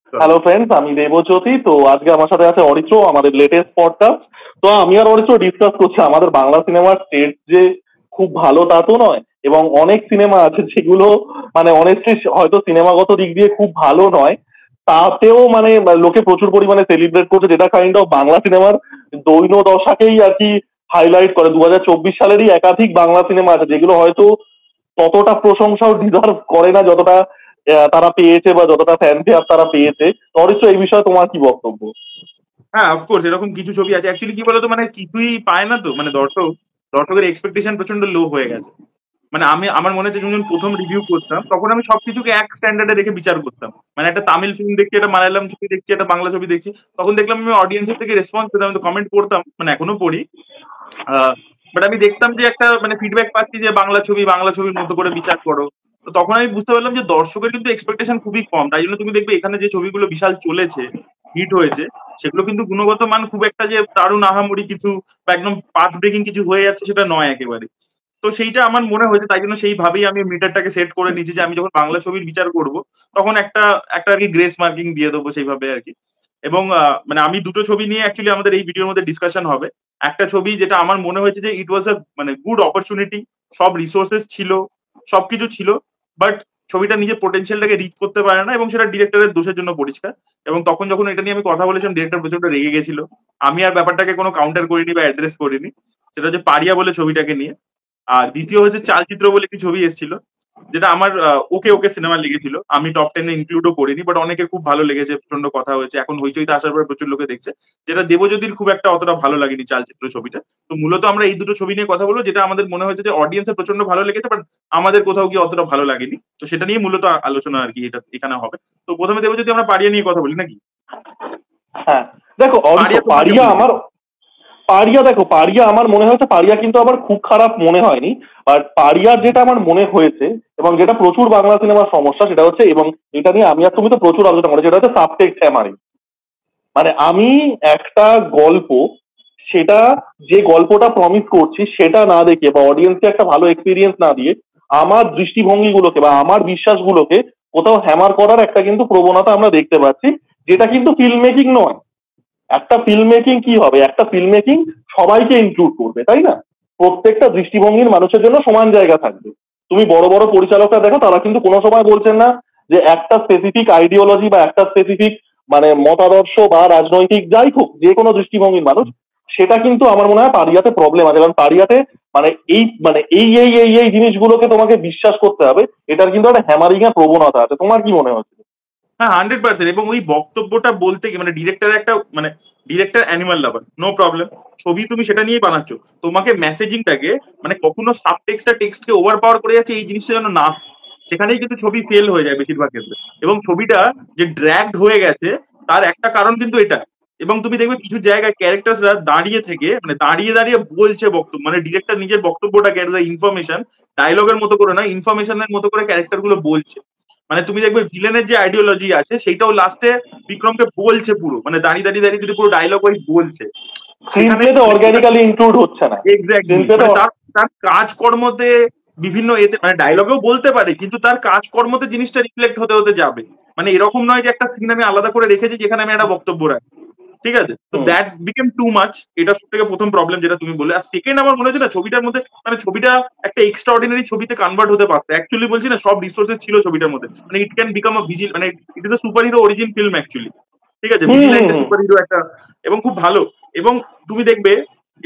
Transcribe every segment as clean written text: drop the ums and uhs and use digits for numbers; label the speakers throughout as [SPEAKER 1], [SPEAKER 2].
[SPEAKER 1] চলো।
[SPEAKER 2] Hello friends, আমি দেবজ্যোতি। তো আজকে আমার সাথে আছে অরিত্র, আমাদের লেটেস্ট পডকাস্ট। তো আমি আর অরিত্র ডিসকাস করছি আমাদের বাংলা সিনেমার টেস্ট যে খুব ভালো তা তো নয়, এবং অনেক সিনেমা আছে যেগুলো মানে অনেস্টলি হয়তো সিনেমাগত দিক দিয়ে খুব ভালো নয়, তাতেও মানে লোকে প্রচুর পরিমাণে সেলিব্রেট করছে, যেটা কাইন্ড অফ বাংলা সিনেমার দৈন দশাকেই আর কি হাইলাইট করে। 2024 সালেরই একাধিক বাংলা সিনেমা আছে যেগুলো হয়তো ততটা প্রশংসাও ডিজার্ভ করে না যতটা তারা পেয়েছে বা যতটা ফ্যানফেয়ার তারা পেয়েছে। অরিত্র, এই বিষয়ে তোমার কি বক্তব্য?
[SPEAKER 1] হ্যাঁ, অফকোর্স এরকম কিছু ছবি আছে। অ্যাকচুয়ালি কি বলতো, মানে কিছুই পায় না তো, মানে দর্শকের এক্সপেকটেশন প্রচন্ড লো হয়ে গেছে। মানে আমার মনে হচ্ছে যখন প্রথম রিভিউ করতাম তখন আমি সবকিছুকে এক স্ট্যান্ডার্ডে রেখে বিচার করতাম। মানে একটা তামিল ফিল্ম দেখছি, একটা মালায়ালাম ছবি দেখছি, একটা বাংলা ছবি দেখছি, তখন দেখলাম আমি অডিয়েন্সের থেকে রেসপন্স পেতাম, আমি তো কমেন্ট পড়তাম, মানে এখনো পড়ি। বাট আমি দেখতাম যে একটা মানে ফিডব্যাক পাচ্ছি যে বাংলা ছবির মতো করে বিচার করো। তো তখন আমি বুঝতে পারলাম যে দর্শকের কিন্তু এক্সপেকটেশন খুবই কম। তাই জন্য তুমি দেখবে এখানে যে ছবিগুলো বিশাল চলেছে, হিট হয়েছে, সেগুলো কিন্তু গুণগত মান খুব একটা যে দারুণ আহামরি কিছু বা একদম পাথ ব্রেকিং কিছু হয়ে যাচ্ছে সেটা নয় একেবারে। তো সেইটা আমার মনে হয়েছে, তাই জন্য সেইভাবেই আমি মিটারটাকে সেট করে নিয়েছি যে আমি যখন বাংলা ছবির বিচার করব তখন একটা একটা আর কি গ্রেস মার্কিং দিয়ে দেবো সেইভাবে আর কি। এবং মানে আমি দুটো ছবি নিয়ে অ্যাকচুয়ালি আমাদের এই ভিডিওর মধ্যে ডিসকাশন হবে। একটা ছবি যেটা আমার মনে হয়েছে যে ইট ওয়াজ আ মানে গুড অপরচুনিটি, সব রিসোর্সেস ছিল, সবকিছু ছিল, বাট ছবিটা নিজের পোটেনশিয়ালটাকে রিচ করতে পারে না, এবং সেটা ডিরেক্টরের দোষের জন্য পরিষ্কার। এবং তখন যখন এটা নিয়ে আমি কথা বলেছিলাম, ডিরেক্টর প্রচন্ড রেগে গেছিল। আমি আর ব্যাপারটাকে কোনো কাউন্টার করিনি বা অ্যাড্রেস করিনি। সেটা হচ্ছে পারিয়া বলে ছবিটাকে নিয়ে। আর দ্বিতীয় হচ্ছে চালচিত্র বলে একটি ছবি এসেছিল, যেটা আমার ওকে ওকে সিনেমা লেগেছিল। আমি টপ 10 এ ইনক্লুডও করিনি, বাট অনেকে খুব ভালো লেগেছে, প্রচন্ড কথা হয়েছে, এখন হইচইতে আসার পর প্রচুর লোকে দেখছে। যেটা দেবজ্যোতির খুব একটা অতটা ভালো লাগেনি চালচিত্র ছবিটা। তো মূলত আমরা এই দুটো ছবি নিয়ে কথা বলবো, যেটা আমাদের মনে হয়েছে যে অডিয়েন্সের প্রচন্ড ভালো লেগেছে, বাট আমাদের কোথাও গিয়ে অতটা ভালো লাগেনি। তো সেটা নিয়ে মূলত আলোচনা আর কি এটা এখানে হবে। তো প্রথমে দেবজ্যোতি আমরা পারিয়া নিয়ে কথা বলি নাকি?
[SPEAKER 2] হ্যাঁ, দেখো অরিত্র,
[SPEAKER 1] পারিয়া তোমার
[SPEAKER 2] পারিয়া
[SPEAKER 1] কেমন
[SPEAKER 2] আমার
[SPEAKER 1] লেগেছে?
[SPEAKER 2] পারিয়া দেখো, পারিয়া আমার মনে হয়েছে, পারিয়া কিন্তু আমার খুব খারাপ মনে হয়নি। আর পারিয়ার যেটা আমার মনে হয়েছে এবং যেটা প্রচুর বাংলা সিনেমার সমস্যা, সেটা হচ্ছে, এবং এটা নিয়ে আমি আর তুমি তো প্রচুর আলোচনা করি, সেটা হচ্ছে সাবটেক্সট হ্যামারিং। মানে আমি একটা গল্প, সেটা যে গল্পটা প্রমিস করছি সেটা না দেখে বা অডিয়েন্সকে একটা ভালো এক্সপিরিয়েন্স না দিয়ে আমার দৃষ্টিভঙ্গিগুলোকে বা আমার বিশ্বাসগুলোকে কোথাও হ্যামার করার একটা কিন্তু প্রবণতা আমরা দেখতে পাচ্ছি, যেটা কিন্তু ফিল্ম মেকিং নয়। একটা ফিল্ম মেকিং কি হবে, একটা ফিল্ম মেকিং সবাইকে ইনক্লুড করবে, তাই না? প্রত্যেকটা দৃষ্টিভঙ্গির মানুষের জন্য সমান জায়গা থাকবে। তুমি বড় বড় পরিচালকরা দেখো, তারা কিন্তু কোনো সময় বলছেন না যে একটা স্পেসিফিক আইডিওলজি বা একটা স্পেসিফিক মানে মতাদর্শ বা রাজনৈতিক যাই হোক, যে কোনো দৃষ্টিভঙ্গির মানুষ। সেটা কিন্তু আমার মনে হয় পারিয়াতে প্রবলেম আছে, কারণ পারিয়াতে মানে এই জিনিসগুলোকে তোমাকে বিশ্বাস করতে হবে, এটার কিন্তু একটা হ্যামারিং এর প্রবণতা আছে। তোমার কি মনে হচ্ছে?
[SPEAKER 1] হ্যাঁ, 100%। এবং ওই বক্তব্যটা বলতে কি, মানে ডিরেক্টর একটা মানে director animal lover, no problem. ছবি তুমি সেটা নিয়েই বানাচ্ছ, তোমাকে মেসেজিংটাকে মানে কখনো সাবটেক্সটটা টেক্সটকে ওভার পাওয়ার করে যাচ্ছে এই জিনিসটা যেন না হয়। সেখানেই কিন্তু ছবি ফেল হয়ে যায় বেশিরভাগ ক্ষেত্রে। এবং ছবিটা যে ড্র্যাগড হয়ে গেছে তার একটা কারণ কিন্তু এটা। এবং তুমি দেখবে কিছু জায়গায় ক্যারেক্টারসরা দাঁড়িয়ে থেকে মানে দাঁড়িয়ে দাঁড়িয়ে বলছে বক্তব্য, মানে ডিরেক্টর নিজের বক্তব্যটাকে ইনফরমেশন ডায়লগের মতো করে নয়, ইনফরমেশনের মতো করে ক্যারেক্টার গুলো বলছে। মানে তুমি দেখবে ভিলেনের যে আইডিওলজি আছে সেইটাও লাস্টে বিক্রমকে বলছে পুরো, মানে দাঁড়িয়ে দাঁড়িয়ে দাঁড়িয়ে যদি পুরো ডায়লগ ওই বলছে
[SPEAKER 2] স্ক্রিন
[SPEAKER 1] সেখানে।
[SPEAKER 2] প্লেতে অর্গানিক্যালি ইনক্লুড হচ্ছে না। স্ক্রিন
[SPEAKER 1] এক্স্যাক্টলি,
[SPEAKER 2] প্লেতে
[SPEAKER 1] মানে তার তার কাজকর্মতে বিভিন্ন এতে মানে ডায়লগেও বলতে পারে, কিন্তু তার কাজকর্মতে জিনিসটা রিফ্লেক্ট হতে হতে যাবে। মানে এরকম নয় যে একটা সিন আমি আলাদা করে রেখেছি যেখানে আমি একটা বক্তব্য রাখি। ঠিক আছে, তো দ্যাট বিকেম টু মাচ। এটা সব থেকে প্রথম প্রবলেম যেটা তুমি বললে। আর সেকেন্ড আমার মনে হচ্ছে না ছবিটার মধ্যে মানে ছবিটা একটা এক্সট্রা অর্ডিনারি ছবিতে কনভার্ট হতে পারতো। অ্যাকচুয়ালি বলছি না, সব রিসোর্সেস ছিল ছবিটার মধ্যে। মানে it can become a vigil, মানে it is a superhero origin film actually. ঠিক আছে,
[SPEAKER 2] হুম হুম
[SPEAKER 1] ভিজিল্যান্টে
[SPEAKER 2] হুম
[SPEAKER 1] সুপার হিরো একটা, এবং খুব ভালো। এবং তুমি দেখবে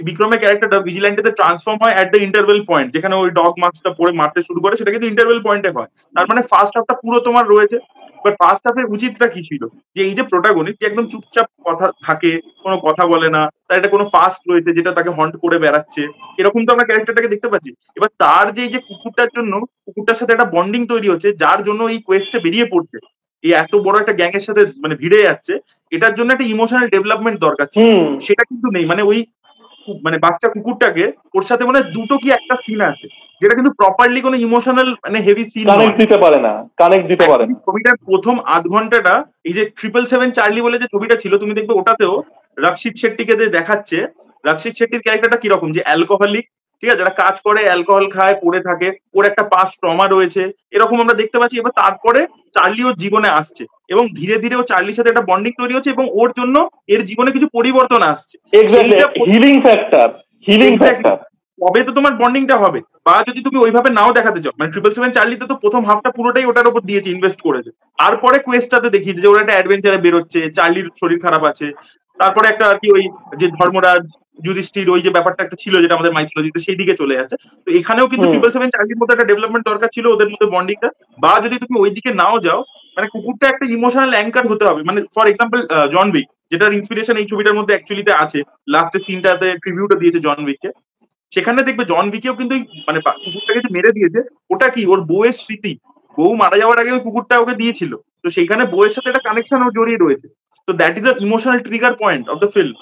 [SPEAKER 1] বিক্রমের ক্যারেক্টারটা ভিজিল্যান্টেতে ট্রান্সফর্ম হয় অ্যাট দ্য ইন্টারভেল পয়েন্ট, যেখানে ওই ডগ মাস্কটা পরে মারতে শুরু করে, সেটা কিন্তু ইন্টারভেল পয়েন্টে হয়। তার মানে ফার্স্ট হাফটা পুরো তোমার রয়েছে। বাট ফার্স্ট হাফের উচিতটা কি ছিল, যে এই যে প্রোটাগনিস্ট যে একদম চুপচাপ কথা থাকে, কোনো কথা বলে না, তার একটা কোনো পাস্ট রয়েছে যেটা তাকে হন্ট করে বেড়াচ্ছে, এরকম তো আমরা ক্যারেক্টারটাকে দেখতে পাচ্ছি। এবার তার যে এই যে কুকুরটার জন্য, কুকুরটার সাথে একটা বন্ডিং তৈরি হচ্ছে, যার জন্য এই কোয়েস্টে বেরিয়ে পড়ছে, এই এত বড় একটা গ্যাং এর সাথে মানে ভিড়ে যাচ্ছে, এটার জন্য একটা ইমোশনাল ডেভেলপমেন্ট দরকার ছিল।
[SPEAKER 2] হুম।
[SPEAKER 1] সেটা কিন্তু নেই। মানে ওই মানে বাচ্চা কুকুরটাকে ওর সাথে মানে দুটো কি একটা সিন আছে, যেটা কিন্তু প্রপারলি কোনো ইমোশনাল মানে হেভি সিন
[SPEAKER 2] কানেক্ট
[SPEAKER 1] নয়।
[SPEAKER 2] দিতে পারে না, কানেক্ট দিতে পারে
[SPEAKER 1] অ্যাকচুয়ালি
[SPEAKER 2] না।
[SPEAKER 1] ছবিটার প্রথম আধ ঘন্টাটা, এই যে 777 চার্লি বলে যে ছবিটা ছিল, তুমি দেখবে ওটাতেও রক্ষিত শেট্টিকে যে দেখাচ্ছে, রক্ষিত শেট্টির ক্যারেক্টারটা কিরকম, যে অ্যালকোহলিক, ঠিক আছে, যারা কাজ করে, অ্যালকোহল খায়, পড়ে থাকে, ওর একটা পাস্ট ট্রমা রয়েছে, এরকম আমরা দেখতে পাচ্ছি। এবার তারপরে চার্লি ওর জীবনে আসছে এবং ধীরে ধীরে ও চার্লির সাথে একটা বন্ডিং তৈরি হচ্ছে এবং ওর জন্য এর জীবনে কিছু পরিবর্তন আসছে।
[SPEAKER 2] এক্স্যাক্টলি,
[SPEAKER 1] সেইটা
[SPEAKER 2] healing factor, healing
[SPEAKER 1] exactly
[SPEAKER 2] factor.
[SPEAKER 1] তবে তো তোমার বন্ডিংটা হবে। বা যদি তুমি ওইভাবে নাও দেখাতে চাও, মানে 777 চার্লিতে তো প্রথম হাফটা পুরোটাই ওটার উপর দিয়েছে, ইনভেস্ট করেছে। তারপরে কোয়েস্টটাতে দেখিয়েছে যে ওরা একটা অ্যাডভেঞ্চারে বেরোচ্ছে, চার্লির শরীর খারাপ আছে, তারপরে একটা আর কি ওই যে ধর্মরাজ যুধিষ্ঠির ওই যে ব্যাপারটা একটা ছিল যেটা আমাদের মাইথোলজিতে, সেই দিকে চলে যাচ্ছে। তো এখানেও কিন্তু
[SPEAKER 2] হুম
[SPEAKER 1] 777 চার্লির মধ্যে একটা ডেভেলপমেন্ট দরকার ছিল, ওদের মধ্যে বন্ডিংটা। বা যদি তুমি ওই দিকে নাও যাও, মানে কুকুরটা একটা ইমোশনাল অ্যাঙ্কার হতে হবে। মানে ফর এক্সাম্পল জন উইক, যেটার ইন্সপিরেশন এই ছবিটার মধ্যে অ্যাকচুয়ালিতে আছে, লাস্টের সিনটাতে ট্রিবিউটও দিয়েছে জন উইককে। সেখানে দেখবে জন উইকেও কিন্তু মানে কুকুরটাকে যে মেরে দিয়েছে, ওটা কি ওর বউয়ের স্মৃতি। বউ মারা যাওয়ার আগে ওই কুকুরটা ওকে দিয়েছিল, তো সেইখানে বউয়ের সাথে একটা কানেকশন জড়িয়ে রয়েছে। তো that is a emotional trigger point of the film.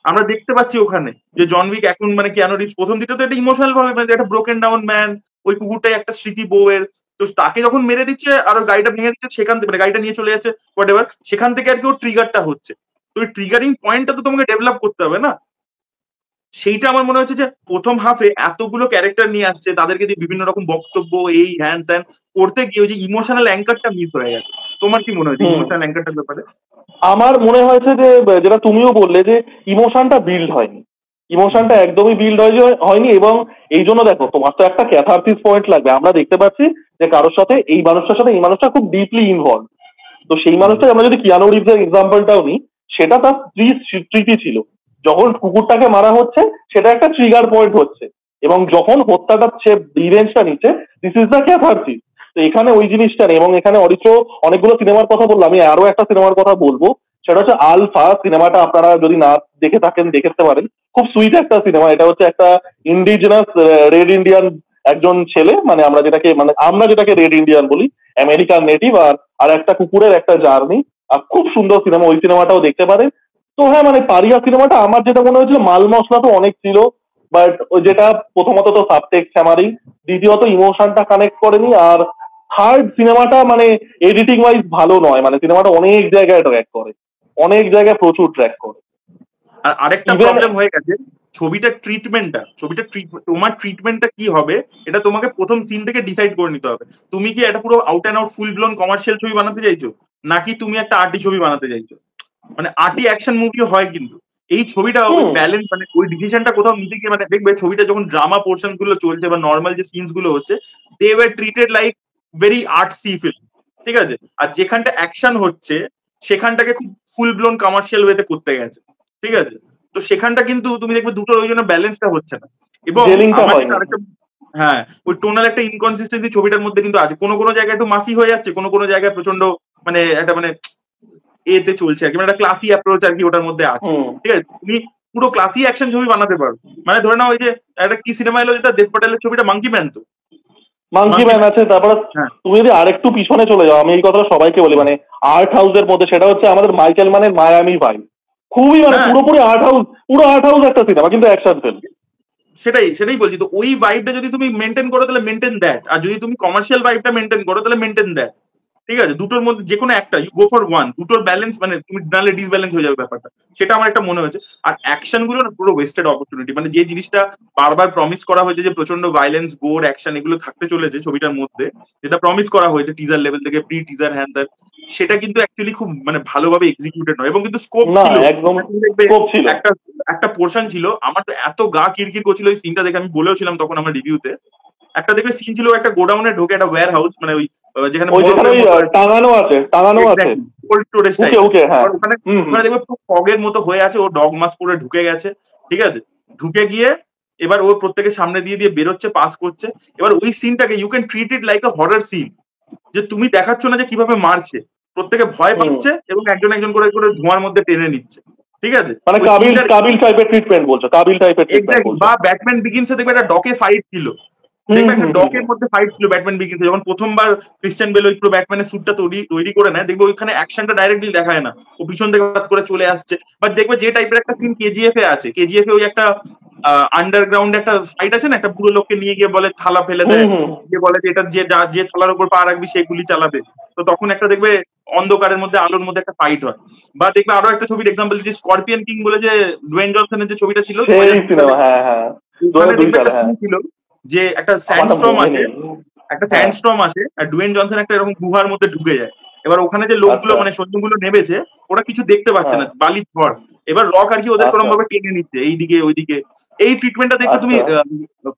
[SPEAKER 1] আমরা দেখতে পাচ্ছি ওখানে যে জন উইক এখন মানে কিয়ানো রিভস প্রথম দিকে তো এটা ইমোশনাল ভাবে মানে একটা ব্রোকেন ডাউন ম্যান, ওই কুকুরটাই একটা স্মৃতি বউয়ের। তো তাকে যখন মেরে দিচ্ছে আর ওর গাড়িটা ভেঙে দিচ্ছে, সেখান থেকে মানে গাড়িটা নিয়ে চলে যাচ্ছে হোয়াট এভার, সেখান থেকে আর কি ওর ট্রিগারটা হচ্ছে। তো ওই ট্রিগারিং পয়েন্টটা তো তোমাকে ডেভেলপ করতে হবে না? সেইটা আমার মনে হচ্ছে যে প্রথম হাফে এতগুলো ক্যারেক্টার নিয়ে আসছে, তাদেরকে দিয়ে বিভিন্ন রকম বক্তব্য এই হ্যান ত্যান করতে গিয়ে ওই যে ইমোশনাল অ্যাঙ্কারটা মিস হয়ে গেছে। তোমার কি মনে হয়েছে
[SPEAKER 2] হুম
[SPEAKER 1] ইমোশনাল অ্যাঙ্কারটার ব্যাপারে?
[SPEAKER 2] আমার মনে হয়েছে যে যেটা তুমিও বললে যে ইমোশনটা বিল্ড হয়নি, ইমোশনটা একদমই বিল্ড হয়নি। এবং এই জন্য দেখো, তোমার তো একটা ক্যাথারসিস পয়েন্ট লাগবে। আমরা দেখতে পাচ্ছি যে কারোর সাথে, এই মানুষটার সাথে এই মানুষটা খুব ডিপলি ইনভলভ। তো সেই মানুষটাই আমরা যদি কিয়ানো রিভসের এক্সাম্পলটাও নিই, সেটা তার স্মৃতি ছিল। যখন কুকুরটাকে মারা হচ্ছে, সেটা একটা ট্রিগার পয়েন্ট হচ্ছে। এবং যখন হত্যাটা সে রিভেঞ্জটা নিচ্ছে, দিস ইজ দ্য ক্যাথারসিস। তো এখানে ওই জিনিসটা নেই। এবং এখানে অরিত্র অনেকগুলো সিনেমার কথা বললাম, আমি আরো একটা সিনেমার কথা বলবো। সেটা হচ্ছে আলফা সিনেমাটা। আপনারা যদি না দেখে থাকেন দেখতে পারেন, খুব সুইট একটা সিনেমা। এটা হচ্ছে একটা ইন্ডিজিনাস রেড ইন্ডিয়ান একজন ছেলে, মানে আমরা যেটাকে রেড ইন্ডিয়ান বলি, আমেরিকান নেটিভ, আর আর একটা কুকুরের একটা জার্নি। আর খুব সুন্দর সিনেমা, ওই সিনেমাটাও দেখতে পারেন। তো হ্যাঁ, মানে পারিয়া সিনেমাটা আমার যেটা মনে হয়েছিল, মাল মশলা তো অনেক ছিল, বাট ওই যেটা প্রথমত তো সাবটেক্সট হ্যামারিং, দ্বিতীয়ত ইমোশনটা কানেক্ট করেনি, আর থার্ড সিনেমাটা মানে এডিটিং ওয়াইজ ভালো নয়। মানে সিনেমাটা অনেক জায়গায় ট্র্যাক করে, অনেক জায়গায় প্রচুর ট্র্যাক করে।
[SPEAKER 1] আর আরেকটা
[SPEAKER 2] ইভেন
[SPEAKER 1] প্রবলেম হয়ে গেছে, তোমার ট্রিটমেন্টটা কি হবে, এটা তোমাকে প্রথম সিন থেকে ডিসাইড করে নিতে হবে। তুমি কি এটা পুরো out and out full blown commercial ছবি বানাতে চাইছো, নাকি তুমি একটা আর্টি ছবি বানাতে চাইছো? মানে আর্টি অ্যাকশন মুভিও হয় কিন্তু এই ছবিটা ওই
[SPEAKER 2] হুম
[SPEAKER 1] ব্যালেন্স মানে ওই ডিসিশনটা কোথাও নিতে গিয়ে, মানে দেখবে ছবিটা যখন ড্রামা পোর্শন গুলো চলছে বা নর্মাল যে সিনস গুলো হচ্ছে, they were treated like very artsy film. ঠিক আছে, আর যেখানটা অ্যাকশন হচ্ছে সেখানটাকে খুব ফুল ব্লোন কমার্শিয়াল ওয়েতে করতে গেছে। ঠিক আছে, তো সেখানটা কিন্তু তুমি দেখবে দুটোর ওই জন্য ব্যালেন্সটা হচ্ছে না। এবং
[SPEAKER 2] জেলিংটা
[SPEAKER 1] আমার যেটা
[SPEAKER 2] হয়নি।
[SPEAKER 1] আরেকটা, হ্যাঁ, ওই টোনাল একটা ইনকনসিস্টেন্সি ছবিটার মধ্যে কিন্তু আছে। কোনো কোনো জায়গায় একটু মাসি হয়ে যাচ্ছে, কোনো কোনো জায়গায় প্রচন্ড মানে একটা মানে এতে চলছে আর কি, মানে একটা ক্লাসি অ্যাপ্রোচ আর কি ওটার মধ্যে আছে।
[SPEAKER 2] হুম
[SPEAKER 1] ঠিক আছে, তুমি পুরো ক্লাসি অ্যাকশন ছবি বানাতে পারো। মানে ধরে নাও ওই যে একটা কি সিনেমা এলো যেটা দেব পাটেলের ছবিটা, মাঙ্কি ম্যান। তো
[SPEAKER 2] মাঙ্কি
[SPEAKER 1] মাঙ্কি
[SPEAKER 2] ম্যান
[SPEAKER 1] ম্যান,
[SPEAKER 2] আছে। তারপরে
[SPEAKER 1] হ্যাঁ
[SPEAKER 2] তুমি যদি আরেকটু পিছনে চলে যাও, আমি এই কথাটা সবাইকে বলি, মানে আর্ট হাউসের মধ্যে, সেটা হচ্ছে আমাদের মাইকেল ম্যানের মায়ামি ভাই। খুবই মানে
[SPEAKER 1] হ্যাঁ,
[SPEAKER 2] পুরোপুরি আর্ট হাউস, পুরো আর্ট হাউস একটা সিনেমা, কিন্তু অ্যাকশন ফিল্ম।
[SPEAKER 1] সেটাই সেটাই বলছি। তো ওই ভাইবটা যদি তুমি মেনটেন করো তাহলে মেনটেন দ্যাট, আর যদি তুমি কমার্শিয়াল ভাইবটা মেনটেন করো তাহলে মেনটেন দ্যাট। ঠিক আছে, দুটোর মধ্যে যে কোনো একটা, ইউ গো ফর ওয়ান। দুটোর ব্যালেন্স মানে তুমি নাহলে ডিসব্যালেন্স হয়ে যাবে ব্যাপারটা, সেটা আমার একটা মনে হয়েছে। আর অ্যাকশন গুলো না পুরো ওয়েস্টেড অপরচুনিটি। মানে যে জিনিসটা বারবার প্রমিস করা হয়েছে যে প্রচন্ড ভাইলেন্স, গোর, অ্যাকশন এগুলো থাকতে চলেছে ছবিটার মধ্যে, যেটা প্রমিস করা হয়েছে টিজার লেভেল থেকে, প্রি টিজার হ্যান ত্যান, সেটা কিন্তু অ্যাকচুয়ালি খুব মানে ভালোভাবে এক্সিকিউটেড নয়। এবং কিন্তু স্কোপ
[SPEAKER 2] না,
[SPEAKER 1] ছিল,
[SPEAKER 2] একদম
[SPEAKER 1] তুমি দেখবে
[SPEAKER 2] স্কোপ ছিল।
[SPEAKER 1] একটা একটা পোর্শন ছিল, আমার তো এত গা কিরকির করছিল ওই সিনটা দেখে, আমি বলেওছিলাম তখন আমার রিভিউতে। একটা দেখবে সিন ছিল, একটা গোডাউনে ঢোকে, একটা ওয়্যার হাউস, মানে ওই যেখানে
[SPEAKER 2] ওই যেখানে
[SPEAKER 1] বরফের
[SPEAKER 2] ওই
[SPEAKER 1] মতো
[SPEAKER 2] টাঙানো আছে।
[SPEAKER 1] Cold storage
[SPEAKER 2] okay
[SPEAKER 1] type.
[SPEAKER 2] Okay, হ্যাঁ।
[SPEAKER 1] ওখানে
[SPEAKER 2] হুম হুম
[SPEAKER 1] ওখানে দেখবে পুরো ফগের মতো হয়ে আছে, ও ডগ মাস্ক পরে ঢুকে গেছে। ঠিক আছে, ঢুকে গিয়ে এবার ও প্রত্যেকের সামনে দিয়ে দিয়ে বেরোচ্ছে, পাস করছে। এবার ওই সিনটাকে you can treat it like a horror scene, যে তুমি দেখাচ্ছ না যে কিভাবে মারছে, প্রত্যেকে ভয়
[SPEAKER 2] হুম
[SPEAKER 1] পাচ্ছে এবং একজন একজন করে করে ধোঁয়ার মধ্যে টেনে নিচ্ছে। ঠিক আছে,
[SPEAKER 2] মানে
[SPEAKER 1] ওই
[SPEAKER 2] কাবিল
[SPEAKER 1] সিনটার
[SPEAKER 2] কাবিল টাইপের ট্রিটমেন্ট বলছো, কাবিল টাইপের ট্রিটমেন্ট
[SPEAKER 1] এক্স্যাক্টলি।
[SPEAKER 2] বলছো।
[SPEAKER 1] বা ব্যাটম্যান বিগিনসে দেখবে একটা ডকে ফাইট ছিল,
[SPEAKER 2] হুম
[SPEAKER 1] দেখবে একটা
[SPEAKER 2] হুম হুম
[SPEAKER 1] ডকের মধ্যে ফাইট ছিল ব্যাটম্যান বিগিনসে, যখন প্রথমবার ক্রিশ্চিয়ান বেল ওই পুরো ব্যাটম্যানের স্যুটটা তৈরি তৈরি করে নেয়, দেখবে ওইখানে অ্যাকশনটা ডাইরেক্টলি দেখায় না, ও পিছন থেকে হঠাৎ করে চলে আসছে। বাট দেখবে যে টাইপের একটা সিন কেজিএফ এ আছে, কেজিএফ এ ওই একটা আন্ডারগ্রাউন্ড একটা ফাইট আছে না, একটা বুড়ো লোককে নিয়ে গিয়ে বলে থালা ফেলে
[SPEAKER 2] হুম
[SPEAKER 1] দেয়,
[SPEAKER 2] হুম
[SPEAKER 1] যে বলে যে এটা যে থালার উপর পা রাখবি সে গুলি চালাবে। তো তখন একটা দেখবে অন্ধকারের মধ্যে আলোর মধ্যে একটা ফাইট হয়। বা দেখবে আরো একটা ছবির এক্সাম্পল, যে স্করপিয়ন কিং বলে যে ডুয়েন জনসনের যে ছবিটা ছিল
[SPEAKER 2] সেই
[SPEAKER 1] 2002 সালে,
[SPEAKER 2] সিনেমা, হ্যাঁ হ্যাঁ।
[SPEAKER 1] ওখানে দেখবে
[SPEAKER 2] 2002 সালে,
[SPEAKER 1] একটা
[SPEAKER 2] হ্যাঁ।
[SPEAKER 1] সিন ছিল যে একটা
[SPEAKER 2] আমার না
[SPEAKER 1] স্যান্ডস্টর্ম
[SPEAKER 2] মনে
[SPEAKER 1] আসে,
[SPEAKER 2] নেই।
[SPEAKER 1] একটা
[SPEAKER 2] হ্যাঁ,
[SPEAKER 1] স্যান্ডস্টর্ম আসে আর ডুয়েন জনসন একটা এরকম গুহার মধ্যে ঢুকে যায়। এবার ওখানে যে লোকগুলো
[SPEAKER 2] আচ্ছা,
[SPEAKER 1] মানে সৈন্যগুলো নেমেছে ওরা কিছু দেখতে পাচ্ছে
[SPEAKER 2] হ্যাঁ,
[SPEAKER 1] না, বালির ঝড়। এবার রক আর কি ওদের কোরম
[SPEAKER 2] আচ্ছা,
[SPEAKER 1] ভাবে টেনে নিচ্ছে এইদিকে ওইদিকে। এই ট্রিটমেন্টটা দেখবে তুমি
[SPEAKER 2] আচ্ছা।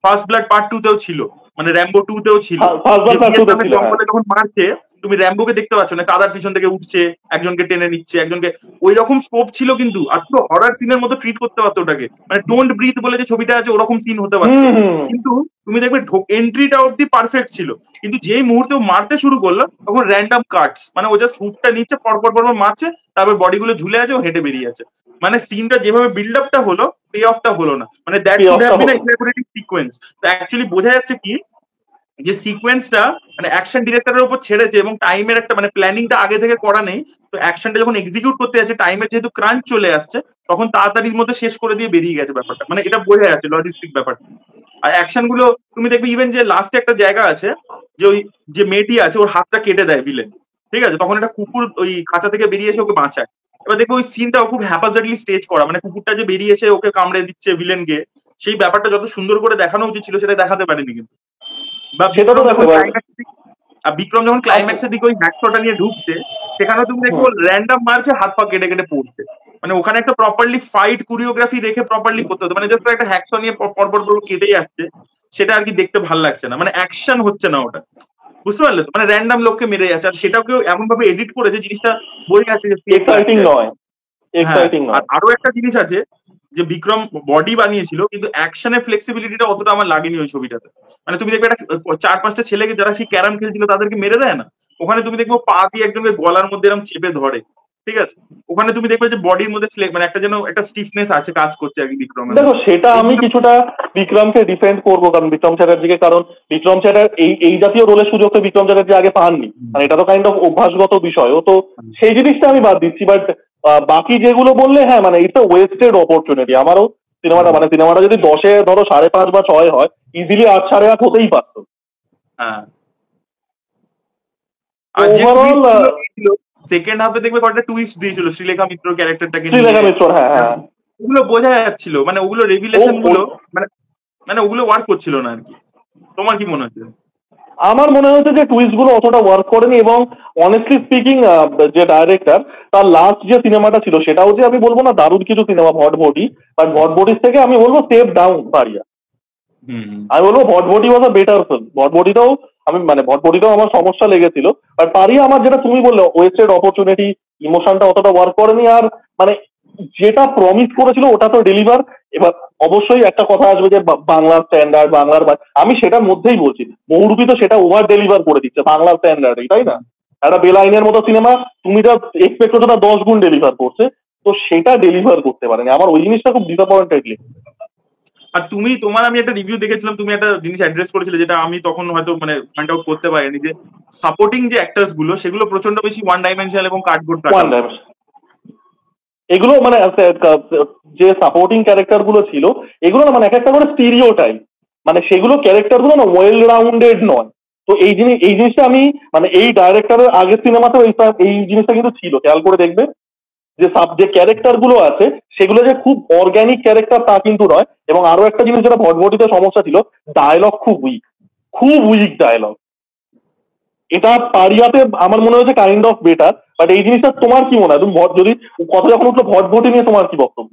[SPEAKER 1] ফার্স্ট ব্লাড পার্ট 2 তেও ছিল, মানে র্যাম্বো 2 তেও ছিল।
[SPEAKER 2] ফার্স্ট
[SPEAKER 1] যে
[SPEAKER 2] বার পার্ট 2 তে
[SPEAKER 1] ভিয়েতনামের
[SPEAKER 2] ছিল, হ্যাঁ।
[SPEAKER 1] জঙ্গলে যখন মারছে তুমি র্যাম্বোকে দেখতে পাচ্ছ না, কাদার পিছন থেকে উঠছে, একজনকে টেনে নিচ্ছে, একজনকে ওই রকম স্কোপ ছিল কিন্তু। আর পুরো হরর সিনের মতো ট্রিট করতে পারতো ওটাকে, মানে ডোন্ট ব্রিথ বলে যে ছবিটা আছে ওরকম সিন হতে পারতো।
[SPEAKER 2] হুম, হুম।
[SPEAKER 1] কিন্তু তুমি দেখবে এন্ট্রিটা অব্দি পারফেক্ট ছিল, কিন্তু যেই মুহূর্তে ও মারতে শুরু করলো তখন র্যান্ডম কাটস, মানে ও জাস্ট হুকটা নিচ্ছে, পরপর পরপর মারছে, তারপর বডিগুলো ঝুলে আছে, ও হেঁটে বেরিয়ে আছে। মানে সিনটা যেভাবে বিল্ড আপটা হলো, পে অফটা হলো না, মানে দ্যাট
[SPEAKER 2] পে
[SPEAKER 1] শুড হ্যাভ
[SPEAKER 2] অফটা
[SPEAKER 1] বিন
[SPEAKER 2] হতো।
[SPEAKER 1] ইলাবোরেটিভ সিকোয়েন্স। তো অ্যাকচুয়ালি বোঝা যাচ্ছে কি যে সিকোয়েন্সটা মানে অ্যাকশন ডিরেক্টরের উপর ছেড়েছে এবং টাইমের একটা মানে প্ল্যানিংটা আগে থেকে করা নেই। তো অ্যাকশনটা যখন এক্সিকিউট করতে যাচ্ছে, টাইমের যেহেতু ক্রাঞ্চ চলে আসছে, তখন তাড়াতাড়ির মধ্যে শেষ করে দিয়ে বেরিয়ে গেছে ব্যাপারটা, মানে এটা বোঝা যাচ্ছে লজিস্টিক ব্যাপারটা। আর অ্যাকশন গুলো তুমি দেখবে ইভেন যে লাস্টে একটা জায়গা আছে যে ওই যে মেয়েটি আছে ওর হাতটা কেটে দেয় ভিলেন, ঠিক আছে, তখন একটা কুকুর ওই খাঁচা থেকে বেরিয়ে এসে ওকে বাঁচায়। এবার দেখবে ওই সিনটাও খুব হ্যাপাজার্ডলি স্টেজ করা, মানে কুকুরটা যে বেরিয়ে এসে ওকে কামড়ে দিচ্ছে ভিলেনকে, সেই ব্যাপারটা যত সুন্দর করে দেখানো উচিত ছিল সেটা দেখাতে পারেনি কিন্তু। বা
[SPEAKER 2] সেটা তো
[SPEAKER 1] বিক্রম
[SPEAKER 2] দেখো
[SPEAKER 1] যখন
[SPEAKER 2] এবার।
[SPEAKER 1] ক্লাইম্যাক্স আর বিক্রম যখন
[SPEAKER 2] আচ্ছা,
[SPEAKER 1] ক্লাইম্যাক্সের দিকে ওই হ্যাকশটটা নিয়ে ঢুকছে, সেখানেও তুমি দেখবো
[SPEAKER 2] হুম।
[SPEAKER 1] র্যান্ডম মারছে, হাত পা কেটে কেটে পড়ছে। মানে ওখানে একটা প্রপারলি ফাইট কোরিওগ্রাফি রেখে প্রপারলি করতে হতো, মানে জাস্ট একটা হ্যাকশট নিয়ে পরপর পর কেটে যাচ্ছে, সেটা আর কি দেখতে ভাল লাগছে না, মানে অ্যাকশন হচ্ছে না ওটা। বুঝতে পারলে তো, মানে র্যান্ডম লোককে মেরে যাচ্ছে, আর সেটাকেও এমন ভাবে এডিট করেছে জিনিসটা বোঝা যাচ্ছে যে ফেক
[SPEAKER 2] এক্সাইটিং
[SPEAKER 1] লাগছে।
[SPEAKER 2] নয়,
[SPEAKER 1] হ্যাঁ,
[SPEAKER 2] এক্সাইটিং
[SPEAKER 1] আর
[SPEAKER 2] নয়।
[SPEAKER 1] আরো একটা জিনিস আছে যে বিক্রম বডি বানিয়েছিল কিন্তু অ্যাকশনের ফ্লেক্সিবিলিটিটা অতটা আমার লাগেনি ওই ছবিটাতে। মানে তুমি দেখবে একটা 4-5টা ছেলেকে যারা সেই ক্যারাম খেলছিল তাদেরকে মেরে দেয় না, ওখানে তুমি দেখবে পা দিয়ে একজনকে গলার মধ্যে এরকম চেপে ধরে, ঠিক আছে, ওখানে তুমি দেখবে যে বডির মধ্যে মানে একটা যেন একটা স্টিফনেস আছে, কাজ করছে আর কি বিক্রমের
[SPEAKER 2] দেখো
[SPEAKER 1] মধ্যে।
[SPEAKER 2] সেটা আমি
[SPEAKER 1] এইগুলো
[SPEAKER 2] কিছুটা বিক্রমকে ডিফেন্ড করবো, কারণ বিক্রম চ্যাটার্জিকে, কারণ বিক্রম চ্যাটার এই এই জাতীয় রোলের সুযোগ তো বিক্রম চ্যাটার্জি আগে পাননি, মানে এটা তো কাইন্ড অফ অভ্যাসগত বিষয়, ও তো সেই জিনিসটা আমি বাদ দিচ্ছি। বাট বাকি যেগুলো বললে, হ্যাঁ মানে ইটস ওয়েস্টেড অপরচুনিটি। আমারও সিনেমাটা যদি 10-এ ধরো 5.5 বা 6 হয়, ইজিলি 8, 8.5 হতেই পারতো।
[SPEAKER 1] হ্যাঁ, আর যে
[SPEAKER 2] ওভারঅল
[SPEAKER 1] টুইস্ট গুলো দিয়েছিল সেকেন্ড হাফে দেখবে কয়েকটা টুইস্ট দিয়েছিল শ্রীলেখা মিত্র ক্যারেক্টারটাকে নিয়ে,
[SPEAKER 2] শ্রীলেখা মিত্র, হ্যাঁ, হ্যাঁ।
[SPEAKER 1] ওগুলো বোঝা যাচ্ছিল, মানে ওগুলো
[SPEAKER 2] ও
[SPEAKER 1] রেভিলেশন গুলো
[SPEAKER 2] ও-
[SPEAKER 1] মানে মানে ওগুলো ওয়ার্ক করছিল না আর কি। তোমার কি মনে হচ্ছে?
[SPEAKER 2] আমার মনে হচ্ছে যে টুইস্ট গুলো অতটা ওয়ার্ক করেনি, এবং অনেস্টলি স্পিকিং যে ডাইরেক্টর, তার লাস্ট যে সিনেমাটা ছিল সেটাও যে আমি বলবো না দারুণ কিছু সিনেমা, ভটভটি, বাট ভটভটির থেকে আমি বলবো স্টেপ ডাউন পারিয়া।
[SPEAKER 1] হুম।
[SPEAKER 2] আমি বলবো ভটভটি ওয়াজ আ বেটার ফিল্ম। ভটভটিতেও ভটভটিতেও আমার সমস্যা লেগেছিল। আর পারিয়া আমার, যেটা তুমি বললে ওয়েস্টেড অপরচুনিটি, ইমোশনটা অতটা ওয়ার্ক করেনি। আর মানে যেটা প্রমিস করেছিল ওটা তো ডেলিভার। এবার অবশ্যই একটা কথা আসবে যে বাংলার স্ট্যান্ডার্ড, আমি সেটার মধ্যেই বলছি, বহুরূপী তো সেটা ওভার ডেলিভার করে দিচ্ছে বাংলার স্ট্যান্ডার্ডে, তাই না? একটা বেলাইনের মতো সিনেমা, তুমি যা এক্সপেক্ট করছো তার 10 গুণ ডেলিভার করছে, তো সেটা ডেলিভার করতে পারেনি। আমার ওই জিনিসটা খুব ডিসঅ্যাপয়েন্টেড লেগেছে।
[SPEAKER 1] আর তুমি তোমার আমি একটা রিভিউ দেখেছিলাম, তুমি একটা জিনিস অ্যাড্রেস করেছিলে যেটা আমি তখন হয়তো মানে পয়েন্ট আউট করতে পারিনি, যে সাপোর্টিং যে অ্যাক্টার্স গুলো সেগুলো প্রচন্ড বেশি ওয়ান ডাইমেনশনাল এবং কার্ডবোর্ড কাটা।
[SPEAKER 2] ওয়ান টাইম এগুলো মানে যে সাপোর্টিং ক্যারেক্টার গুলো ছিল, এগুলো না মানে এক একটা করে স্টিরিও টাইপ, মানে সেগুলো ক্যারেক্টার গুলো না ওয়েল রাউন্ডেড নয়। তো এই জিনিসটা আমি মানে এই ডাইরেক্টরের আগের সিনেমাতেও এই জিনিসটা কিন্তু ছিল, খেয়াল করে দেখবে যে যে ক্যারেক্টার গুলো আছে সেগুলো যে খুব অর্গ্যানিক ক্যারেক্টার তা কিন্তু নয়। এবং আরো একটা জিনিস যেটা ভটভটিতে সমস্যা ছিল, ডায়লগ খুব উইক ডায়লগ। এটা পারিয়াতে আমার মনে হয়েছে কাইন্ড অফ বেটার। বাট এই জিনিসটা তোমার কি মনে হয়? তুমি যদি কথা যখন উঠলো ভটভটি নিয়ে, তোমার কি বক্তব্য?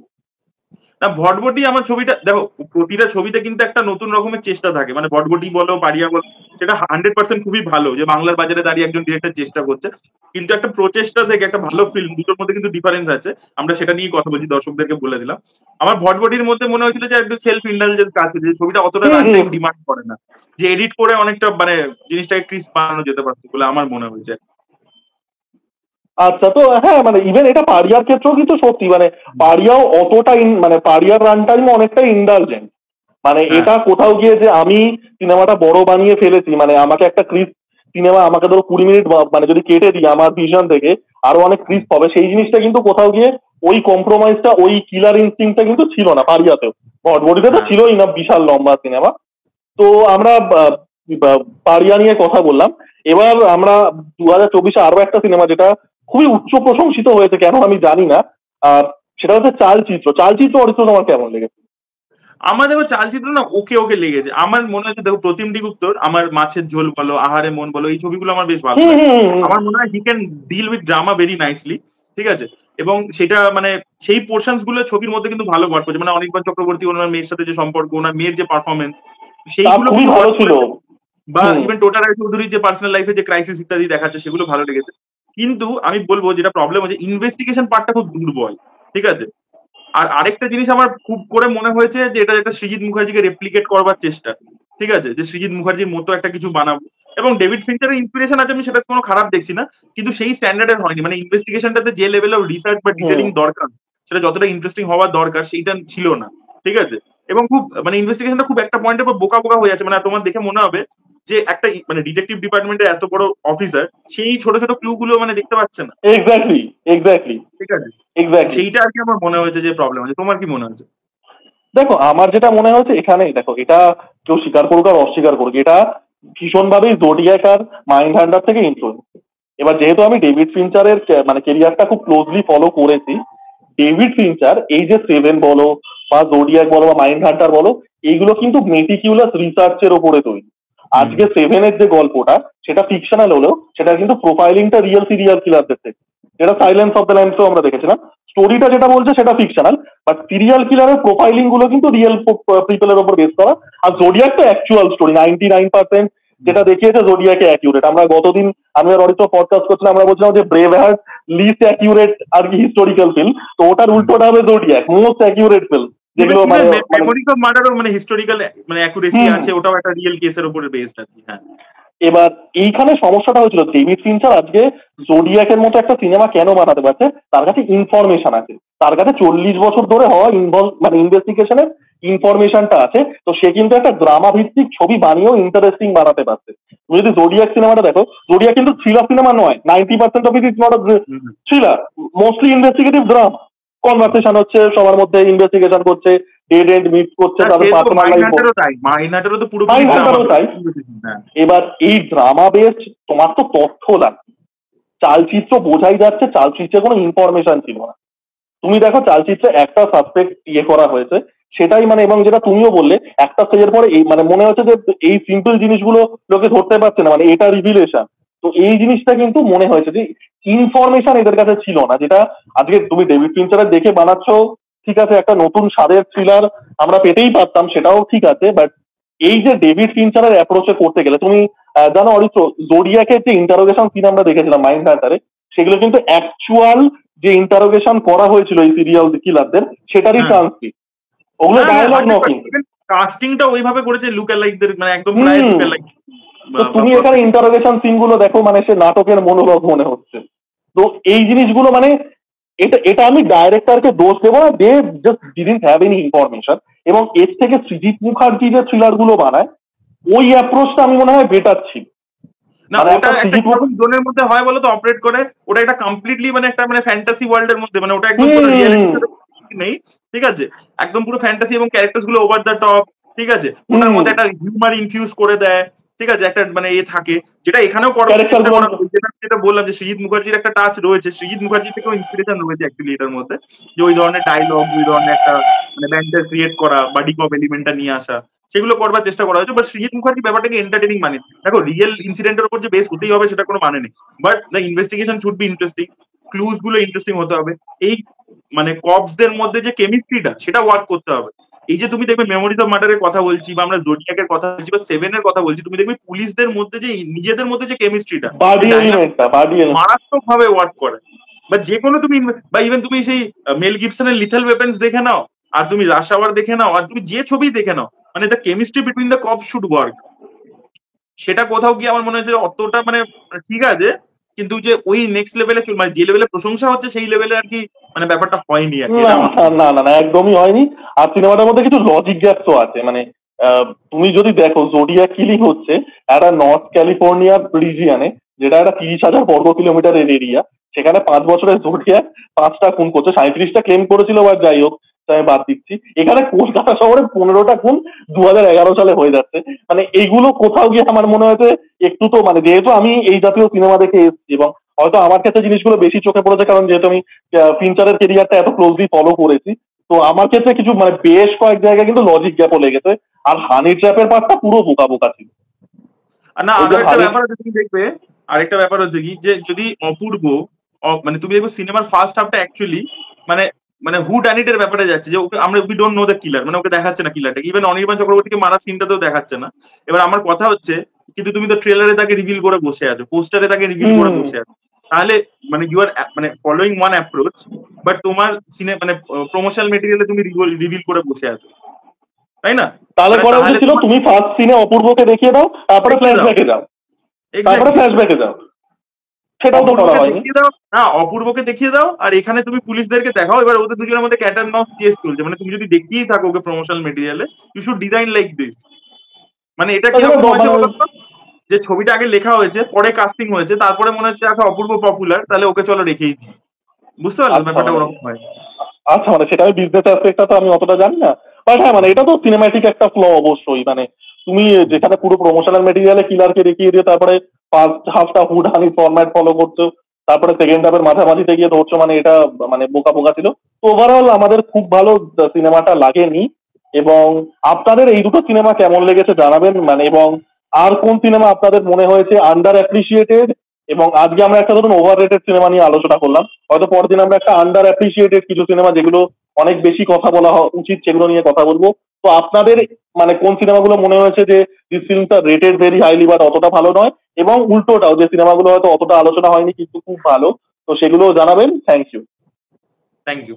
[SPEAKER 1] না, ভটভটি আমার ছবিটা দেখো, প্রতিটা ছবিতে কিন্তু একটা নতুন রকমের চেষ্টা থাকে, মানে ভটভটি বলো পারিয়া বলো, সেটা 100% খুবই ভালো যে বাংলার বাজারে দাঁড়িয়ে একজন ডিরেক্টর চেষ্টা করছে। কিন্তু একটা প্রচেষ্টা থেকে একটা ভালো ফিল্ম, দুটোর মধ্যে কিন্তু ডিফারেন্স আছে। আমরা সেটা নিয়ে কথা বলছি, দর্শকদেরকে বলে দিলাম। আমার ভটভটির মধ্যে মনে হয়েছিল যে একটু সেলফ ইন্ডালজেন্স আছে, যে ছবিটা অতটা
[SPEAKER 2] হুম,
[SPEAKER 1] রান
[SPEAKER 2] হুম।
[SPEAKER 1] টাইম ডিমান্ড করে না, যে এডিট করে অনেকটা মানে জিনিসটাকে ক্রিস বানানো যেতে পারতো বলে আমার মনে হয়েছে।
[SPEAKER 2] আচ্ছা, তো হ্যাঁ মানে ইভেন এটা পারিয়ার ক্ষেত্রেও কিন্তু সত্যি, মানে পারিয়াও অতটা মানে পারিয়ার রান টাইম অনেকটা ইন্ডালজেন্ট। মানে
[SPEAKER 1] হ্যাঁ,
[SPEAKER 2] এটা কোথাও গিয়ে যে আমি সিনেমাটা বড় বানিয়ে ফেলেছি, মানে আমাকে একটা ক্রিস্প সিনেমা, আমাকে ধরো 20 মিনিট মানে যদি কেটে দিই আমার ভিশন থেকে, আরো অনেক ক্রিস্প হবে, সেই জিনিসটা কিন্তু কোথাও গিয়ে ওই কম্প্রোমাইজটা, ওই কিলার ইনস্টিংটা কিন্তু ছিল না পারিয়াতেও। ভটভটিতে তো
[SPEAKER 1] হ্যাঁ।
[SPEAKER 2] ছিলই না বিশাল লম্বা সিনেমা। তো আমরা পারিয়া নিয়ে কথা বললাম। এবার আমরা 2024-এ আরো একটা সিনেমা যেটা খুবই উচ্চ প্রশংসিত হয়েছে, কেন আমি জানি না। আর সেটা হচ্ছে চালচিত্র। চালচিত্র অরিত্র তোমার কেমন লেগেছে?
[SPEAKER 1] আমার দেখো চালচিত্র না ওকে ওকে লেগেছে। আমার মনে হচ্ছে দেখো প্রতিমডি গুপ্তর আমার মাছের ঝোল বলো, আহারে মন বলো, এই ছবিগুলো আমার বেশ ভালো
[SPEAKER 2] হুম
[SPEAKER 1] লাগে।
[SPEAKER 2] হুম হুম
[SPEAKER 1] আমার মনে হয় he can deal with drama very nicely, ঠিক আছে। এবং সেটা মানে সেই পোর্শনস গুলো ছবির মধ্যে কিন্তু ভালো ওয়ার্ক করেছে, মানে অনির্বাণ চক্রবর্তী ওনার মেয়ের সাথে যে সম্পর্ক, ওনার মেয়ের যে পারফরমেন্স,
[SPEAKER 2] তা
[SPEAKER 1] সেইগুলো
[SPEAKER 2] খুবই
[SPEAKER 1] কিন্তু
[SPEAKER 2] ভালো
[SPEAKER 1] ওয়ার্ক
[SPEAKER 2] ছিল।
[SPEAKER 1] করেছে। বা
[SPEAKER 2] হুম
[SPEAKER 1] ইভেন টোটা রায়চৌধুরীর যে পার্সোনাল লাইফে যে ক্রাইসিস ইত্যাদি দেখাচ্ছে সেগুলো ভালো লেগেছে। কিন্তু আমি বলবো যেটা প্রবলেম হচ্ছে ইনভেস্টিগেশন পার্টটা খুব দুর্বল, ঠিক আছে। আর আরেকটা জিনিস আমার খুব করে মনে হয়েছে যে এটা একটা সৃজিত মুখার্জিকে রেপ্লিকেট করবার চেষ্টা, ঠিক আছে, যে সৃজিত মুখার্জির মতো একটা কিছু বানাবো। এবং ডেভিড ফিঞ্চারের ইন্সপিরেশন আছে, আমি সেটা কোনো খারাপ দেখছি না, কিন্তু সেই স্ট্যান্ডার্ডের হয়নি। মানে ইনভেস্টিগেশনটাতে যে লেভেল অফ রিসার্চ বা
[SPEAKER 2] হুম
[SPEAKER 1] ডিটেলিং দরকার, সেটা যতটা ইন্টারেস্টিং হওয়ার দরকার সেইটা ছিল না, ঠিক আছে। এবং খুব মানে ইনভেস্টিগেশনটা খুব একটা পয়েন্টের পর বোকা বোকা হয়ে যাচ্ছে। মানে তোমার দেখে মনে হবে যে একটা মানে ডিটেকটিভ ডিপার্টমেন্টের এত বড় অফিসার সেই ছোট ছোট ক্লু গুলো মানে দেখতে পাচ্ছে না,
[SPEAKER 2] এক্স্যাক্টলি এক্স্যাক্টলি
[SPEAKER 1] ঠিক আছে।
[SPEAKER 2] এক্স্যাক্টলি।
[SPEAKER 1] সেইটা আর কি আমার মনে হয়েছে যে প্রবলেম আছে। তোমার কি মনে হয়েছে?
[SPEAKER 2] দেখো আমার যেটা মনে হয়েছে এখানে, দেখো এটা কেউ স্বীকার করুক আর অস্বীকার করুক, এটা ভীষণভাবেই জোডিয়াক আর মাইন্ড হান্টার থেকে ইনফ্লুয়েন্স। এবার যেহেতু আমি ডেভিড ফিঞ্চারের মানে কেরিয়ারটা খুব ক্লোজলি ফলো করেছি, ডেভিড ফিঞ্চার এই যে সেভেন বলো বা জোডিয়াক বলো বা মাইন্ড হান্টার বলো, এইগুলো কিন্তু মেটিকিউলাস রিসার্চের ওপরে তৈরি।
[SPEAKER 1] হুম
[SPEAKER 2] আজকে সেভেনের যে গল্পটা সেটা ফিকশনাল হলেও সেটা কিন্তু প্রোফাইলিংটা রিয়েল সিরিয়াল কিলারদের থেকে, যেটা সাইলেন্স অফ দ্য ল্যাম্বসও আমরা দেখেছিলাম। স্টোরিটা যেটা বলছে সেটা ফিকশনাল, বাট সিরিয়াল কিলারের প্রোফাইলিং গুলো কিন্তু রিয়েল পিপলের উপর বেস করা। আর জোডিয়াক তো অ্যাকচুয়াল স্টোরি 99% যেটা দেখিয়েছে জোডিয়াকে অ্যাকিউরেট। আমরা গতদিন আমি আর অরিত্র পডকাস্ট করছিলাম, আমরা বলছিলাম যে ব্রেভ হার্ট লিস্ট অ্যাকিউরেট আর কি হিস্টোরিক্যাল ফিল্ম, তো ওটার
[SPEAKER 1] হুম।
[SPEAKER 2] উল্টোটা হবে zodiac most accurate film,
[SPEAKER 1] even
[SPEAKER 2] যেগুলো
[SPEAKER 1] ইভেন
[SPEAKER 2] মানে মানে
[SPEAKER 1] মেমোরিজ অফ মার্ডারও মানে হিস্টোরিক্যাল মানে অ্যাকুরেসি
[SPEAKER 2] হুম।
[SPEAKER 1] আছে, ওটাও একটা রিয়েল কেসের উপরে বেসড আর কি। হ্যাঁ।
[SPEAKER 2] এবার এইখানে সমস্যাটা হয়েছিল ডেভিড ফিঞ্চার আজকে জোডিয়াকের মতো একটা সিনেমা কেন বানাতে পারছে, তার কাছে ইনফরমেশন আছে, তার কাছে 40 বছর ধরে হওয়া মানে ইনভেস্টিগেশনের ইনফরমেশনটা আছে। তো সে কিন্তু একটা ড্রামা ভিত্তিক ছবি বানিয়েও ইন্টারেস্টিং বানাতে পারছে। তুমি যদি জোডিয়াক সিনেমাটা দেখো, জোডিয়াক কিন্তু থ্রিলার সিনেমা নয়, 90% of it is not
[SPEAKER 1] hmm.
[SPEAKER 2] Thriller, mostly investigative drama. Conversation হচ্ছে, সবার মধ্যে ইনভেস্টিগেশন করছে, ডেড এন্ড মিট করছে,
[SPEAKER 1] হ্যাঁ, সে
[SPEAKER 2] তাদের
[SPEAKER 1] তো
[SPEAKER 2] পার্সোনাল লাইফ।
[SPEAKER 1] মাইন্ডহান্টারও তাই, মাইন্ডহান্টারও তো পুরোপুরি
[SPEAKER 2] মাইন্ড
[SPEAKER 1] ড্রামা।
[SPEAKER 2] হান্টারও তাই।
[SPEAKER 1] হ্যাঁ।
[SPEAKER 2] এবার এই ড্রামা বেসড তোমার তো তথ্য লাগবে, চালচিত্র বোঝাই যাচ্ছে চালচিত্রে কোনো ইনফরমেশন ছিল না। তুমি দেখো চালচিত্রে একটা সাসপেক্ট ইয়ে করা হয়েছে, সেটাই মানে, এবং যেটা তুমিও বললে একটা স্টেজের পরে এই মানে মনে হচ্ছে যে এই সিম্পল জিনিসগুলো লোকে ধরতে পারছে না, মানে এটা রিভিলেশন। তো এই জিনিসটা কিন্তু মনে হয়েছে যে ইনফরমেশন এদের কাছে ছিল না, যেটা আজকে তুমি ডেভিড ফিঞ্চারের দেখে বানাচ্ছ, ঠিক আছে, একটা নতুন স্বাদের থ্রিলার আমরা পেতেই পারতাম, সেটাও ঠিক আছে, বাট এই যে ডেভিড ফিঞ্চারের অ্যাপ্রোচে করতে গেলে তুমি জানো অরিত্র, জোডিয়াকের যে ইন্টারোগেশন সিন আমরা দেখেছিলাম মাইন্ড হান্টারে, সেগুলো কিন্তু অ্যাকচুয়াল যে ইন্টারোগেশন করা হয়েছিল এই সিরিয়াল কিলারদের সেটারই ট্রান্সক্রিপ্ট, ওগুলো
[SPEAKER 1] হ্যাঁ, হ্যাঁ,
[SPEAKER 2] ডায়লগ নকিং।
[SPEAKER 1] কাস্টিংটা ওইভাবে করেছে লুক অ্যালাইকদের, মানে একদম প্রায়
[SPEAKER 2] হুম।
[SPEAKER 1] Look alike.
[SPEAKER 2] তো তুমি এখানে ইন্টারোগেশন সিন গুলো দেখো, মানে সে নাটকের মনোলগ মনে হচ্ছে। তো এই জিনিসগুলো মানে এটা এটা আমি ডাইরেক্টরকে দোষ দেবো না, they just didn't have any information. এবং এর থেকে সৃজিত মুখার্জি যে থ্রিলার গুলো বানায় ওই অ্যাপ্রোচটা আমি মনে হয় বেটার ছিল।
[SPEAKER 1] না,
[SPEAKER 2] মানে
[SPEAKER 1] ওটা
[SPEAKER 2] একটা
[SPEAKER 1] একটা
[SPEAKER 2] সৃজিত
[SPEAKER 1] কিরকম জোনের মধ্যে হয় বলো তো অপারেট করে, ওটা একটা কমপ্লিটলি মানে একটা মানে ফ্যান্টাসি ওয়ার্ল্ডের মধ্যে, মানে ওটা একদম কোনো রিয়েলিটি নেই, ঠিক আছে। একদম পুরো ফ্যান্টাসি এবং ক্যারেক্টার গুলো ওভার দ্য টপ, ঠিক আছে। ওটার মধ্যে একটা হিউমার ইনফিউজ করে দেয়, ঠিক আছে, একটা মানে এ থাকে, যেটা এখানেও করার চেষ্টা করা হয়েছে। যেটা বললাম যে সৃজিত মুখার্জির একটা টাচ রয়েছে, সৃজিত মুখার্জি থেকেও ইন্সপিরেশন রয়েছে অ্যাকচুয়ালি এটার মধ্যে, যে ওই ধরনের ডায়লগ, ওই ধরনের একটা মানে ব্যান্ডার ক্রিয়েট করা, বাডি কপ এলিমেন্টটা নিয়ে আসা, সেগুলো করবার চেষ্টা করা হয়েছে। বাট সৃজিত মুখার্জি ব্যাপারটাকে এন্টারটেনিং মানে, দেখো রিয়েল ইনসিডেন্টের উপর যে বেস হতেই হবে সেটা কোনো মানে নেই, but the investigation should be interesting, clues গুলো ইন্টারেস্টিং হতে হবে। এই মানে কপসদের মধ্যে যে কেমিস্ট্রিটা সেটা ওয়ার্ক করতে হবে। এই যে তুমি দেখবে মেমোরিজ অফ মার্ডারের কথা বলছি, বা আমরা জোডিয়াকের কথা বলছি, বা সেভেনের কথা বলছি, তুমি দেখবে পুলিশদের মধ্যে যে নিজেদের মধ্যে যে কেমিস্ট্রিটা মারাত্মক ভাবে ওয়ার্ক করে। বা যে কোনো তুমি বা ইভেন তুমি সেই মেল গিবসনের লিথল ওয়েপন্স দেখে নাও, আর তুমি রাশ আওয়ার দেখে নাও, আর তুমি যে ছবি দেখে নাও, মানে the chemistry between the cop should work. সেটা কোথাও গিয়ে আমার মনে হচ্ছে অতটা মানে ঠিক আছে, কিন্তু যে ওই নেক্সট লেভেলে মানে যে লেভেলে প্রশংসা হচ্ছে সেই লেভেলে আর কি মানে ব্যাপারটা হয়নি আর কি।
[SPEAKER 2] না না না, একদমই হয়নি। আর সিনেমাটার মধ্যে কিছু লজিক গ্যাপ তো আছে, মানে তুমি যদি দেখো জোডিয়াক কিলিং হচ্ছে একটা নর্থ ক্যালিফোর্নিয়া রিজিয়ানে, যেটা একটা 30,000 বর্গ কিলোমিটারের এরিয়া, সেখানে 5 বছরের জোডিয়াক 5টা খুন করছে, 37টা ক্লেম করেছিল, বা যাই হোক আমি বাদ দিচ্ছি। এখানে কলকাতা শহরে 15টা খুন 2011 সালে হয়ে যাচ্ছে। মানে এইগুলো কোথাও গিয়ে আমার মনে হয়েছে একটু তো, মানে যেহেতু আমি এই জাতীয় সিনেমা দেখে এসেছি এবং হয়তো আমার কাছে জিনিসগুলো বেশি চোখে পড়েছে, কারণ যেহেতু আমি ফিঞ্চারের কেরিয়ারটা এত ক্লোজলি ফলো করেছি, তো আমার ক্ষেত্রে কিছু মানে বেশ কয়েক জায়গায় কিন্তু লজিক গ্যাপও লেগেছে। আর হানি ট্র্যাপের পার্টটা পুরো বোকা বোকা ছিল।
[SPEAKER 1] আর না,
[SPEAKER 2] ওই
[SPEAKER 1] আরো
[SPEAKER 2] যে
[SPEAKER 1] একটা
[SPEAKER 2] হানি
[SPEAKER 1] ব্যাপার আছে, তুমি দেখবে আরেকটা ব্যাপার হচ্ছে কি, যে যদি অপূর্ব মানে তুমি দেখবে সিনেমার ফার্স্ট হাফটা অ্যাকচুয়ালি মানে মানে হু ডানিটের ব্যাপারে যাচ্ছে, যে ওকে আমরা we don't know the killer, মানে ওকে দেখাচ্ছে না কিলারটাকে, ইভেন অনির্বাণ চক্রবর্তীকে মারা সিনটাতেও দেখাচ্ছে না। এবার আমার কথা হচ্ছে, কিন্তু তুমি তো ট্রেলারে তাকে রিভিল করে বসে আছো, পোস্টারে তাকে রিভিল করে
[SPEAKER 2] হুম।
[SPEAKER 1] বসে আছো, তাহলে মানে ইউ আর মানে ফলোইং ওয়ান অ্যাপ্রোচ, বাট তোমার সিনে মানে প্রমোশনাল মেটেরিয়ালে তুমি রিভিল করে বসে আছো, তাই না?
[SPEAKER 2] তাহলে
[SPEAKER 1] মানে
[SPEAKER 2] করা উচিত
[SPEAKER 1] তাহলে
[SPEAKER 2] ছিল
[SPEAKER 1] তোমার
[SPEAKER 2] তুমি ফার্স্ট সিনে অপূর্বকে দেখিয়ে দাও, তারপরে
[SPEAKER 1] দেখিয়ে দাও,
[SPEAKER 2] ফ্ল্যাশব্যাকে যাও। তারপরে
[SPEAKER 1] এক্স্যাক্টলি।
[SPEAKER 2] ফ্ল্যাশব্যাকে যাও, সেটাও তো করা
[SPEAKER 1] অপূর্বকে
[SPEAKER 2] হয়নি।
[SPEAKER 1] দেখিয়ে দাও, না অপূর্বকে দেখিয়ে দাও, আর এখানে তুমি পুলিশদেরকে দেখাও, এবার ওদের দুজনের মধ্যে ক্যাট অ্যান্ড মাউস কেস চলছে, মানে তুমি যদি দেখিয়েই থাকো ওকে প্রমোশনাল মেটেরিয়ালে, you should design like this. মানে এটা
[SPEAKER 2] সেটা
[SPEAKER 1] কিরকম হয়েছে
[SPEAKER 2] মানে
[SPEAKER 1] বলো তো, যে ছবিটা আগে লেখা হয়েছে, পরে কাস্টিং হয়েছে, তারপরে মনে হচ্ছে আচ্ছা অপূর্ব পপুলার, তাহলে ওকে চলো রেখেই দিই। বুঝতে পারলে
[SPEAKER 2] আচ্ছা
[SPEAKER 1] ব্যাপারটা
[SPEAKER 2] মানে
[SPEAKER 1] ওরকম হয়।
[SPEAKER 2] আচ্ছা মানে সেটা বিজনেস অ্যাসপেক্টটা তো আমি অতটা জানি না। বাট হ্যাঁ মানে এটা তো সিনেম্যাটিক একটা ফ্ল অবশ্যই। মানে তুমি যেখানে পুরো প্রমোশনাল মেটেরিয়ালে কিলারকে দেখিয়ে দিয়ে তারপরে ফার্স্ট হাফটা হুড হানি ফরম্যাট ফলো করছো, তারপরে সেকেন্ড হাফের মাঝামাঝিতে গিয়ে ধরছো, মানে এটা মানে বোকা বোকা ছিল। তো ওভারঅল আমাদের খুব ভালো সিনেমাটা লাগেনি। এবং আপনাদের এই দুটো সিনেমা কেমন লেগেছে জানাবেন মানে। এবং আর কোন সিনেমা আপনাদের মনে হয়েছে আন্ডার অ্যাপ্রিসিয়েটেড। এবং আজকে আমরা একটা ধরুন ওভার রেটেড সিনেমা নিয়ে আলোচনা করলাম, হয়তো পরের দিন আমরা একটা আন্ডার অ্যাপ্রিসিয়েটেড কিছু সিনেমা যেগুলো অনেক বেশি কথা বলা উচিত সেগুলো নিয়ে কথা বলবো। তো আপনাদের মানে কোন সিনেমাগুলো মনে হয়েছে যে দিস ফিল্মটা রেটেড ভেরি হাইলি বাট অতটা ভালো নয়, এবং উল্টোটাও যে সিনেমাগুলো হয়তো অতটা আলোচনা হয়নি কিন্তু খুব ভালো, তো সেগুলো জানাবেন। Thank you.
[SPEAKER 1] Thank you.